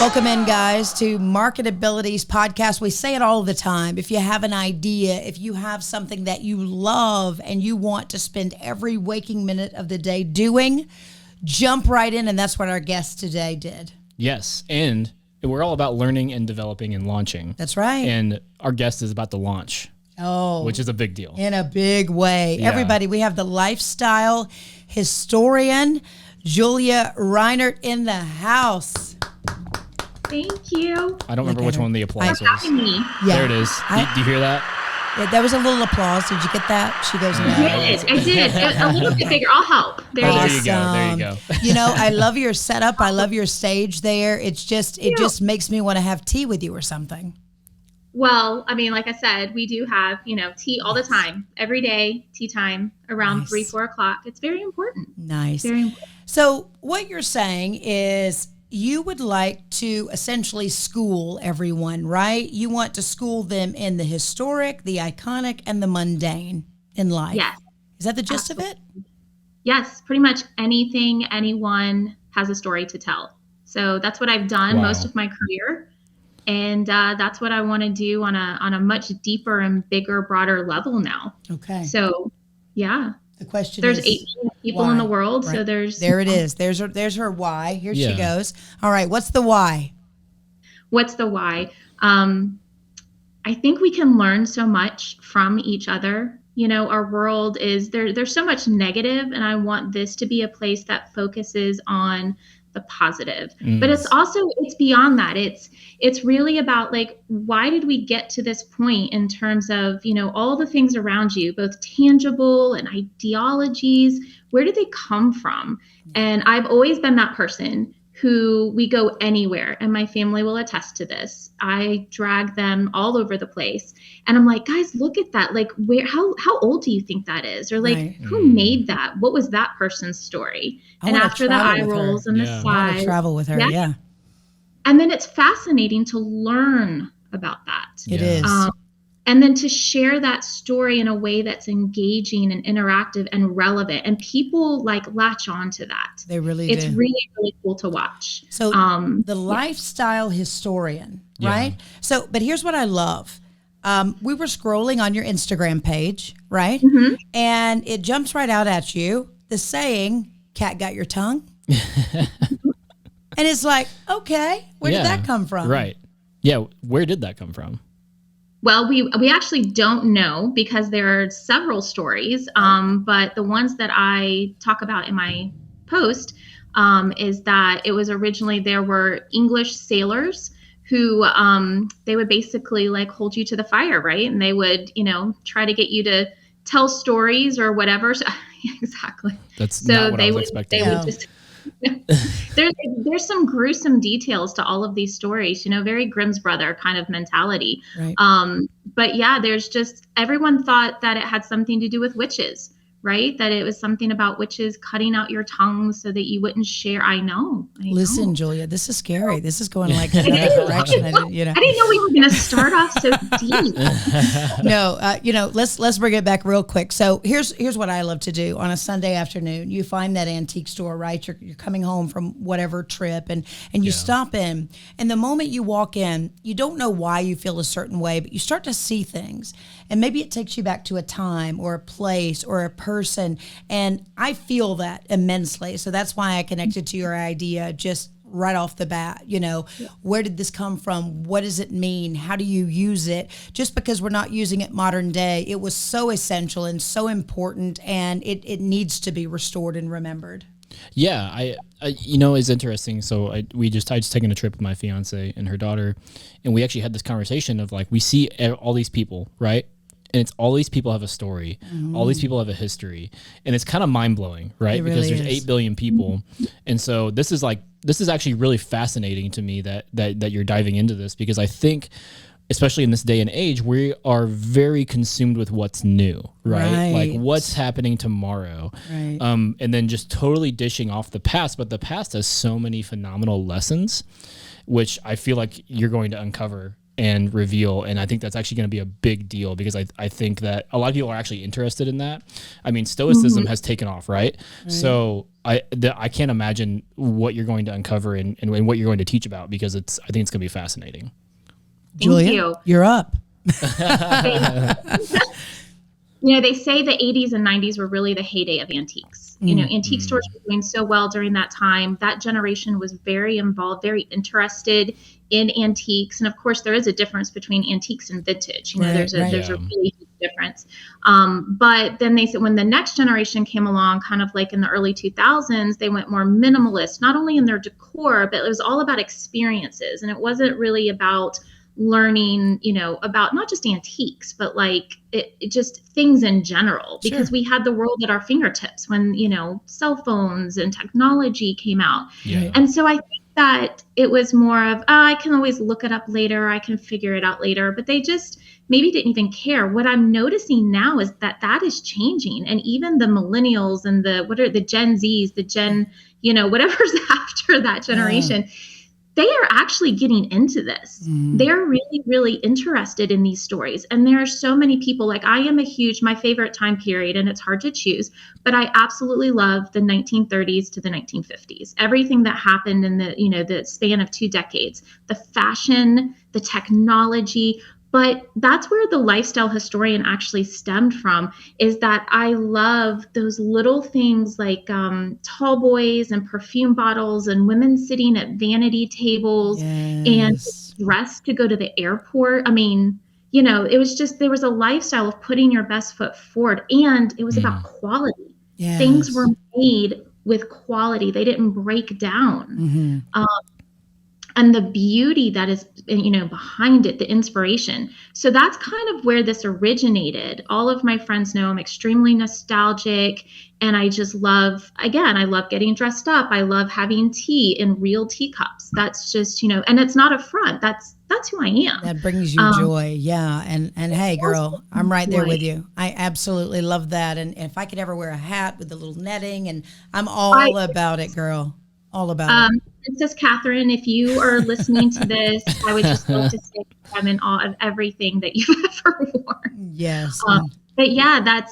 Welcome in, guys, to MarketAbilities podcast. We say it all the time. If you have an idea, if you have something that you love and you want to spend every waking minute of the day doing, jump right in. And that's what our guest today did. Yes. And we're all about learning and developing and launching. That's right. And our guest is about to launch. Oh, which is a big deal. In a big way. Yeah. Everybody, we have the lifestyle historian, Julia Reinert, in the house. Thank you. I don't remember which one the applause was. Yeah. There it is. Do you hear that? Yeah, there was a little applause. Did you get that? She goes, no. I did. A little bit bigger. I'll help. There you go. There you go. You know, I love your setup. I love your stage there. It just makes me want to have tea with you or something. Well, I mean, like I said, we do have, tea all the time, every day, tea time around 3, 4 o'clock. It's very important. Nice. Very important. So what you're saying is you would like to essentially school everyone, right? You want to school them in the historic, the iconic, and the mundane in life. Yes. Is that the gist of it? Yes, pretty much anything, anyone has a story to tell. So that's what I've done most of my career. And that's what I want to do on a much deeper and bigger, broader level now. Okay. So, yeah. The question there's is 8 billion people why? In the world, right. So there it is. There's her why. Here she goes. All right, what's the why? What's the why? I think we can learn so much from each other. Our world is there's so much negative, and I want this to be a place that focuses on the positive. But it's beyond that. It's really about, like, why did we get to this point in terms of, all the things around you, both tangible and ideologies, where did they come from? And I've always been that person who we go anywhere, and my family will attest to this. I drag them all over the place, and I'm like, guys, look at that. Like, how old do you think that is? Or like, who made that? What was that person's story? And after the eye rolls and the sighs, I want to travel with her. Yeah. And then it's fascinating to learn about that. It is. And then to share that story in a way that's engaging and interactive and relevant. And people latch on to that. They really do. It's really, really cool to watch. So the lifestyle historian, right? So, but here's what I love. We were scrolling on your Instagram page, right? Mm-hmm. And it jumps right out at you. The saying, "Cat got your tongue." And it's like, okay, where did that come from? Right. Yeah. Where did that come from? Well, we actually don't know, because there are several stories. But the ones that I talk about in my post is that it was originally, there were English sailors who they would basically hold you to the fire, right? And they would, try to get you to tell stories or whatever. So, exactly. That's not what I was expecting. They would just there's some gruesome details to all of these stories, very Grimm's brother kind of mentality. Right. But yeah, there's just, everyone thought that it had something to do with witches, right? That it was something about witches cutting out your tongues so that you wouldn't share. I know. Listen, Julia, this is scary. This is going another direction. I didn't know we were going to start off so deep. No, let's bring it back real quick. So here's what I love to do on a Sunday afternoon. You find that antique store, right? You're coming home from whatever trip, and you stop in. And the moment you walk in, you don't know why you feel a certain way, but you start to see things. And maybe it takes you back to a time or a place or a person. And I feel that immensely. So that's why I connected to your idea just right off the bat. Where did this come from? What does it mean? How do you use it? Just because we're not using it modern day, it was so essential and so important, and it needs to be restored and remembered. Yeah, I it's interesting. So I just taken a trip with my fiance and her daughter, and we actually had this conversation of we see all these people, right? And it's all these people have a story. Mm-hmm. All these people have a history, and it's kind of mind blowing, right? Because there's 8 billion people, and so this is actually really fascinating to me that you're diving into this, because I think, especially in this day and age, we are very consumed with what's new, right? Like what's happening tomorrow, right. And then just totally dishing off the past. But the past has so many phenomenal lessons, which I feel like you're going to uncover and reveal. And I think that's actually going to be a big deal, because I think that a lot of people are actually interested in that. I mean, Stoicism has taken off, right? So I can't imagine what you're going to uncover and what you're going to teach about, because I think it's going to be fascinating. Julia, you're up. They say the 80s and 90s were really the heyday of antiques. Antique stores were doing so well during that time. That generation was very involved, very interested in antiques. And of course, there is a difference between antiques and vintage. There's a really huge difference. But then they said when the next generation came along, kind of like in the early 2000s, they went more minimalist, not only in their decor, but it was all about experiences. And it wasn't really about learning, about not just antiques, but like it just things in general, because we had the world at our fingertips when, cell phones and technology came out. Yeah. And so I think that it was more of, I can always look it up later. I can figure it out later. But they just maybe didn't even care. What I'm noticing now is that is changing. And even the millennials and the Gen Zs, the Gen, whatever's after that generation, they are actually getting into this. They're really, really interested in these stories. And there are so many people, like I am my favorite time period, and it's hard to choose, but I absolutely love the 1930s to the 1950s. Everything that happened in the span of 2 decades, the fashion, the technology. But that's where the lifestyle historian actually stemmed from, is that I love those little things like tall boys and perfume bottles and women sitting at vanity tables and dressed to go to the airport. I mean, it was just, there was a lifestyle of putting your best foot forward, and it was about quality. Things were made with quality. They didn't break down. And the beauty that is, behind it, the inspiration. So that's kind of where this originated. All of my friends know I'm extremely nostalgic, and I just love getting dressed up. I love having tea in real teacups. That's just, and it's not a front. That's who I am. That brings you joy. Yeah. And hey, girl, I'm right there with you. I absolutely love that. And if I could ever wear a hat with a little netting, and I'm all about it, girl. All about it. Princess Catherine, if you are listening to this, I would just love to say I'm in awe of everything that you've ever worn. Yes. But yeah,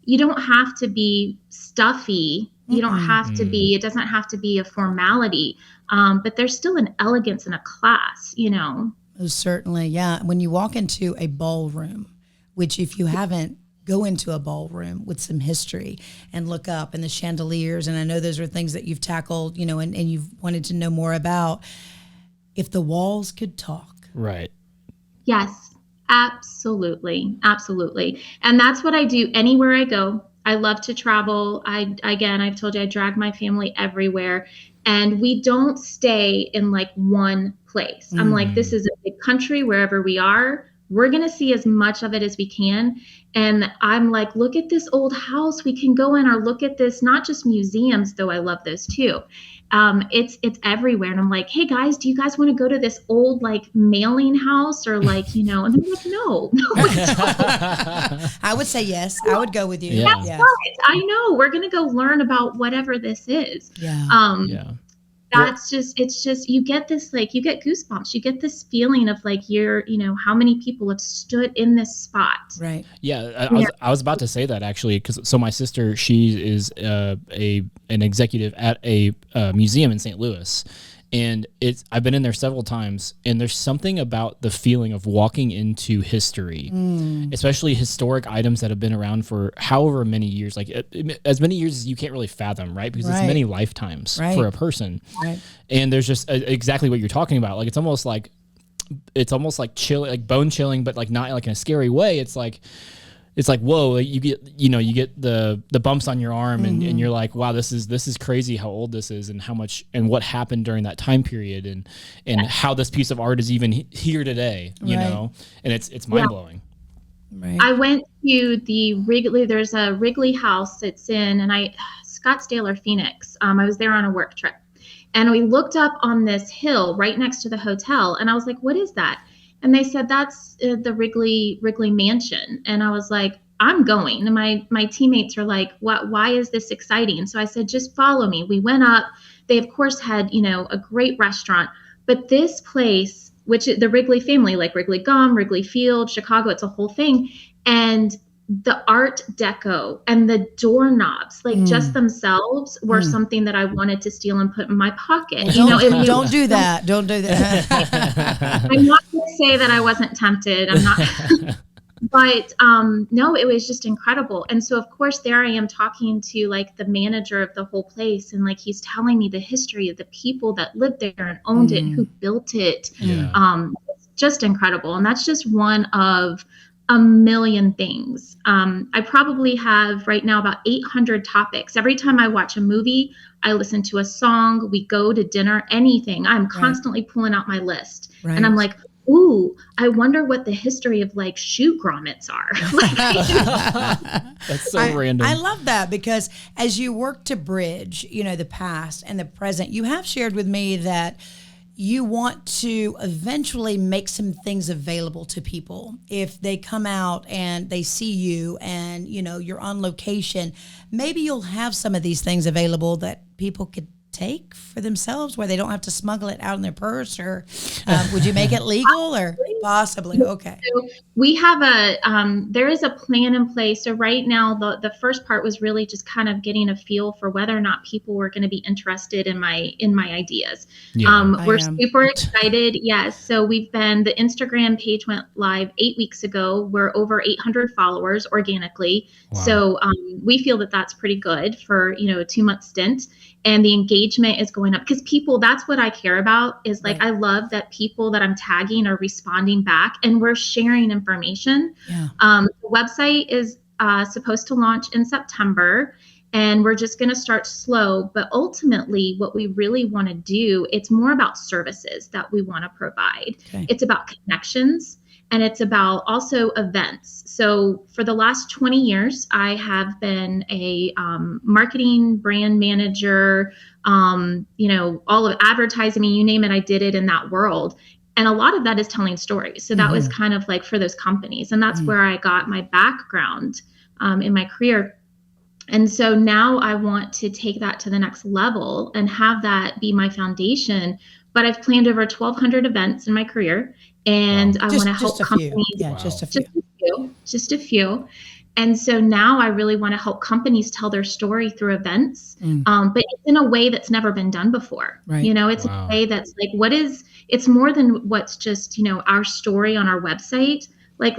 you don't have to be stuffy. You don't have to be, it doesn't have to be a formality. But there's still an elegance and a class, Certainly. Yeah. When you walk into a ballroom, which if you haven't, go into a ballroom with some history and look up, and the chandeliers. And I know those are things that you've tackled, and you've wanted to know more about. If the walls could talk. Right. Yes, absolutely. Absolutely. And that's what I do anywhere I go. I love to travel. I've told you, I drag my family everywhere, and we don't stay in like one place. I'm like, this is a big country. Wherever we are, we're going to see as much of it as we can. And I'm like, look at this old house we can go in, or look at this, not just museums, though I love those too. It's everywhere. And I'm like, hey guys, do you guys want to go to this old like mailing house, or like, and they're like, no. I would say yes. I would go with you. Yeah. That's right. I know. We're going to go learn about whatever this is. Yeah. That's it's just, you get this, like, you get goosebumps. You get this feeling of like, how many people have stood in this spot. Right. Yeah. I was about to say that actually, so my sister, she is an executive at a museum in St. Louis. And I've been in there several times, and there's something about the feeling of walking into history, especially historic items that have been around for however many years, like as many years as you can't really fathom, right? Because it's many lifetimes for a person. Right. And there's just exactly what you're talking about. Like, it's almost like chill, like bone chilling, but like not like in a scary way. It's like, whoa, you get the bumps on your arm, and you're like, wow, this is crazy how old this is, and how much, and what happened during that time period, and how this piece of art is even here today, you know, and it's mind blowing. Right. I went to the Wrigley. There's a Wrigley House. It's in Scottsdale or Phoenix. I was there on a work trip, and we looked up on this hill right next to the hotel, and I was like, what is that? And they said, that's the Wrigley Mansion. And I was like, I'm going. And my teammates are like, what? Why is this exciting? So I said, just follow me. We went up. They, of course, had, a great restaurant. But this place which is the Wrigley family, like Wrigley Gum, Wrigley Field, Chicago, it's a whole thing. And the art deco and the doorknobs, like just themselves were something that I wanted to steal and put in my pocket. Well, don't do that. Don't do that. I'm not going to say that I wasn't tempted. I'm not. But no, it was just incredible. And so, of course, there I am talking to like the manager of the whole place. And like, he's telling me the history of the people that lived there and owned it and who built it. Yeah. Just incredible. And that's just one of a million things. I probably have right now about 800 topics. Every time I watch a movie, I listen to a song, we go to dinner, anything. I'm constantly pulling out my list. Right. And I'm like, ooh, I wonder what the history of like shoe grommets are. That's so random. I love that, because as you work to bridge, the past and the present, you have shared with me that you want to eventually make some things available to people. If they come out and they see you and, you're on location, maybe you'll have some of these things available that people could take for themselves, where they don't have to smuggle it out in their purse, or would you make it legal or possibly? Okay. So we have there is a plan in place. So right now, the first part was really just kind of getting a feel for whether or not people were going to be interested in my ideas. Yeah, we're super excited. Yes. So the Instagram page went live 8 weeks ago. We're over 800 followers organically. Wow. So we feel that that's pretty good for, a 2-month stint. And the engagement is going up, because that's what I care about, is like, I love that people that I'm tagging are responding back and we're sharing information. Yeah. The website is supposed to launch in September, and we're just going to start slow. But ultimately, what we really want to do, it's more about services that we want to provide. Okay. It's about connections. And it's about also events. So for the last 20 years, I have been a marketing brand manager, all of advertising, you name it, I did it in that world. And a lot of that is telling stories. So that was kind of like for those companies. And that's where I got my background in my career. And so now I want to take that to the next level and have that be my foundation. But I've planned over 1,200 events in my career. And I want to help companies. Yeah, just a few. And so now I really want to help companies tell their story through events, but it's in a way that's never been done before. Right. It's a way that's like, it's more than what's just, our story on our website. Like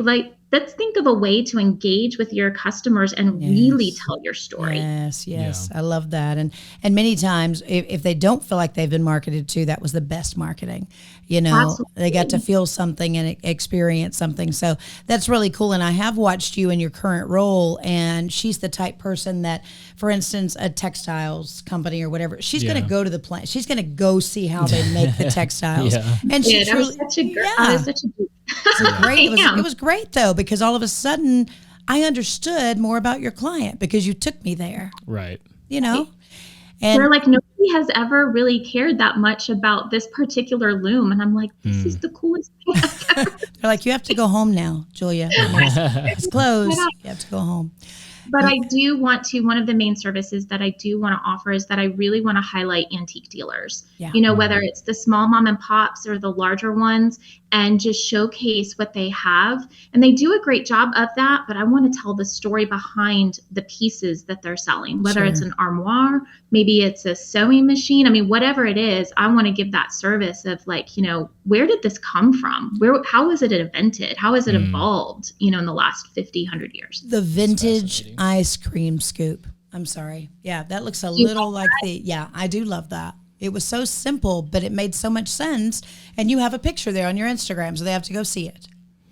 let's think of a way to engage with your customers and really tell your story. Yes. Yeah. I love that. And many times if they don't feel like they've been marketed to, that was the best marketing. Absolutely. They got to feel something and experience something. So that's really cool. And I have watched you in your current role, and she's the type person that, for instance, a textiles company or whatever, she's going to go to the plant. She's going to go see how they make the textiles. And she that was such a great, it was great though, because all of a sudden I understood more about your client because you took me there. Right. And they're like, nobody has ever really cared that much about this particular loom. And I'm like, this is the coolest thing ever. They're like, you have to go home now, Julia. It's closed. You have to go home. But I do want to, one of the main services that I do want to offer is that I really want to highlight antique dealers, whether it's the small mom and pops or the larger ones, and just showcase what they have. And they do a great job of that, but I want to tell the story behind the pieces that they're selling, whether it's an armoire, maybe it's a sewing machine. I mean, whatever it is, I want to give that service of like, where did this come from? How was it invented? How has it evolved, in the last 50, 100 years? The vintage ice cream scoop. I'm sorry. Yeah, that looks a little like I do love that. It was so simple, but it made so much sense. And you have a picture there on your Instagram, so they have to go see it.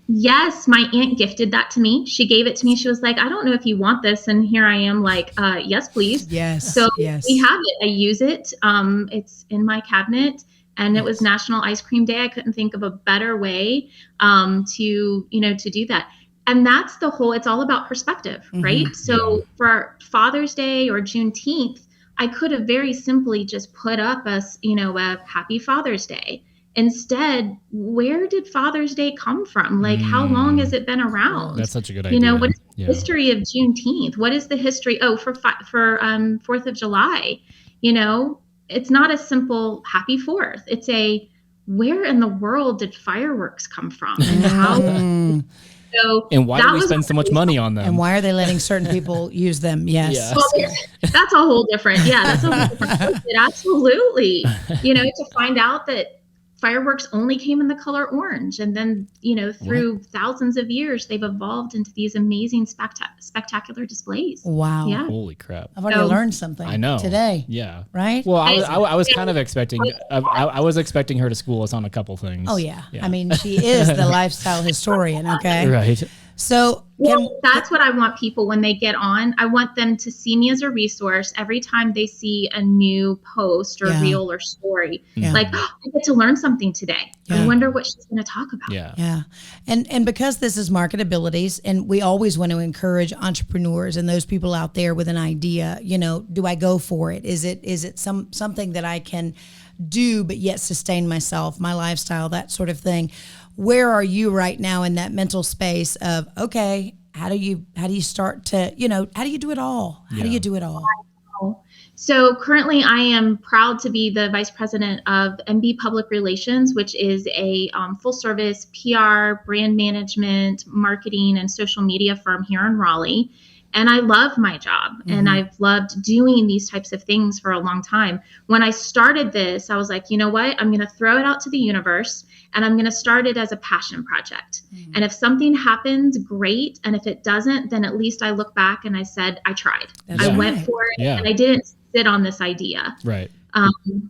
Yes, my aunt gifted that to me. She gave it to me. She was like, I don't know if you want this. And here I am like, yes, please. Yes. So we have it. I use it. It's in my cabinet. And it was National Ice Cream Day. I couldn't think of a better way to do that. And that's it's all about perspective, right? So for Father's Day or Juneteenth, I could have very simply just put up a Happy Father's Day. Instead, where did Father's Day come from? Like, how long has it been around? That's such a good idea. What is the history of Juneteenth? What is the history? For 4th of July, it's not a simple Happy 4th. It's where in the world did fireworks come from? And how? So and why do we spend so much money on them? And why are they letting certain people use them? Yes. Yeah. Well, that's a whole different, that's a whole different. Absolutely. To find out that fireworks only came in the color orange. And then, through thousands of years, they've evolved into these amazing spectacular displays. Wow. Yeah. Holy crap. I've already learned something today. Yeah. Right? Well, I was kind of expecting, I was expecting her to school us on a couple things. Oh, yeah. I mean, she is the lifestyle historian, okay? Right. So that's what I want people when they get on. I want them to see me as a resource every time they see a new post or reel or story. Like, I get to learn something today. I wonder what she's going to talk about. Yeah. And because this is MarketAbilities, and we always want to encourage entrepreneurs and those people out there with an idea, do I go for it? Is it something that I can do but yet sustain myself, my lifestyle, that sort of thing? Where are you right now in that mental space of, okay, how do you start to, how do you do it all? How do you do it all? So currently I am proud to be the vice president of MB Public Relations, which is a full service PR, brand management, marketing, and social media firm here in Raleigh. And I love my job and I've loved doing these types of things for a long time. When I started this, I was like, you know what? I'm going to throw it out to the universe and I'm going to start it as a passion project. And if something happens, great. And if it doesn't, then at least I look back and I said, I tried. I went for it and I didn't sit on this idea. Right.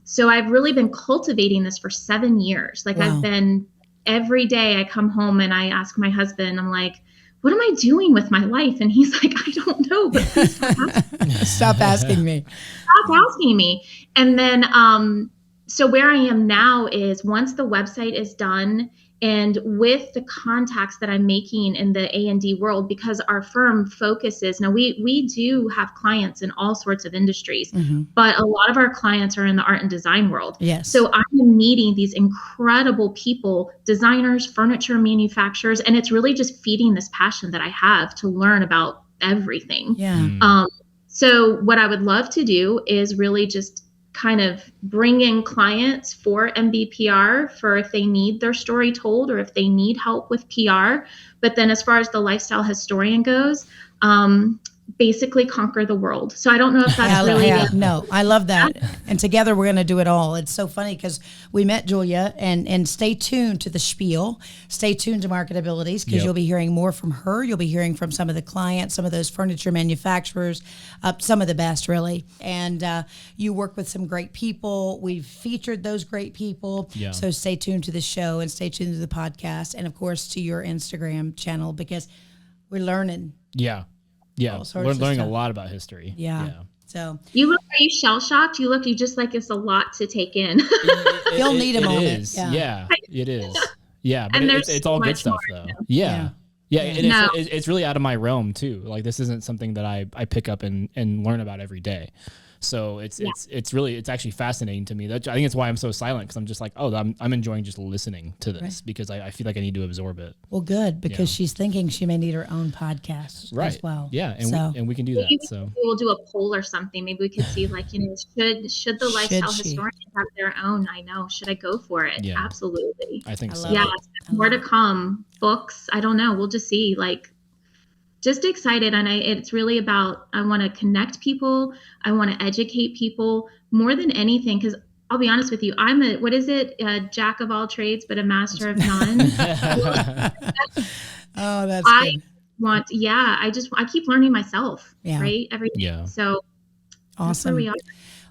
So I've really been cultivating this for 7 years. Like I've been, every day I come home and I ask my husband, I'm like, what am I doing with my life? And he's like, I don't know, but please stop asking. Stop asking me. Stop asking me. And then, so where I am now is once the website is done and with the contacts that I'm making in the A&D world, because our firm focuses, now we do have clients in all sorts of industries, but a lot of our clients are in the art and design world. Yes. So I'm meeting these incredible people, designers, furniture manufacturers, and it's really just feeding this passion that I have to learn about everything. Yeah. So what I would love to do is really just kind of bring in clients for MBPR for if they need their story told or if they need help with PR. But then as far as the lifestyle historian goes, basically conquer the world. So I don't know if that's No, I love that. And together we're going to do it all. It's so funny because we met Julia and stay tuned to the spiel. Stay tuned to MarketAbilities because you'll be hearing more from her. You'll be hearing from some of the clients, some of those furniture manufacturers, some of the best really. And you work with some great people. We've featured those great people. Yeah. So stay tuned to the show and stay tuned to the podcast and of course to your Instagram channel because we're learning. Yeah. Yeah, we're learning a lot about history. Yeah. So are you shell shocked? You just like it's a lot to take in. You'll need a moment. It is. Yeah, it is. Yeah, but it's all good stuff though. Yeah. It's really out of my realm too. Like this isn't something that I pick up and learn about every day. So it's actually fascinating to me. I think it's why I'm so silent because I'm just like, I'm enjoying just listening to this because I feel like I need to absorb it. Well, good because she's thinking she may need her own podcast as well. Yeah, and we can do that. So we'll do a poll or something. Maybe we could see should the lifestyle historians have their own? I know. Should I go for it? Yeah. Absolutely. I think so. Yeah, more to come. Books. I don't know. We'll just see. Just excited. And it's really about, I want to connect people. I want to educate people more than anything. Because I'll be honest with you, I'm a jack of all trades, but a master of none. Oh, that's good. I keep learning myself, right? Every day. Yeah. So awesome. That's where we are.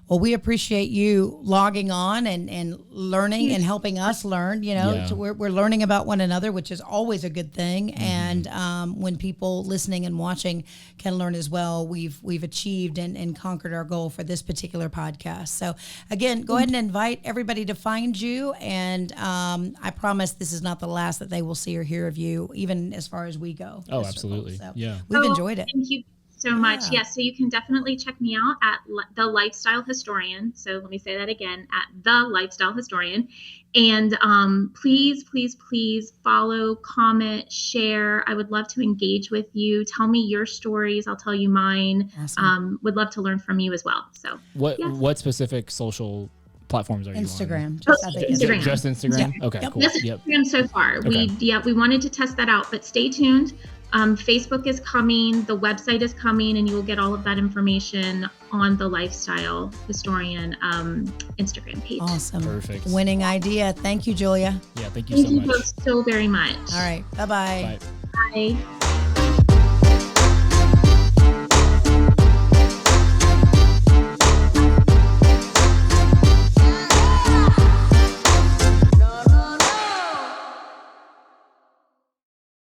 Well, we appreciate you logging on and learning and helping us learn, so we're learning about one another, which is always a good thing. Mm-hmm. And when people listening and watching can learn as well, we've achieved and conquered our goal for this particular podcast. So again, go ahead and invite everybody to find you. And I promise this is not the last that they will see or hear of you, even as far as we go. Oh, absolutely. So we've enjoyed it. Thank you so much. Yes. So you can definitely check me out at The Lifestyle Historian. So let me say that again, at The Lifestyle Historian. And please follow, comment, share. I would love to engage with you. Tell me your stories. I'll tell you mine. Awesome. Would love to learn from you as well. So what specific social platforms are you on? Instagram. Just Instagram. Just Instagram? Yeah. Okay, Yep. cool. Just Instagram so far. Okay. We wanted to test that out, but stay tuned. Facebook is coming, the website is coming, and you will get all of that information on the Lifestyle Historian Instagram page. Awesome. Perfect. Winning idea. Thank you, Julia. Yeah, thank you Thank so you much. both so very much. All right. Bye-bye. Bye. Bye.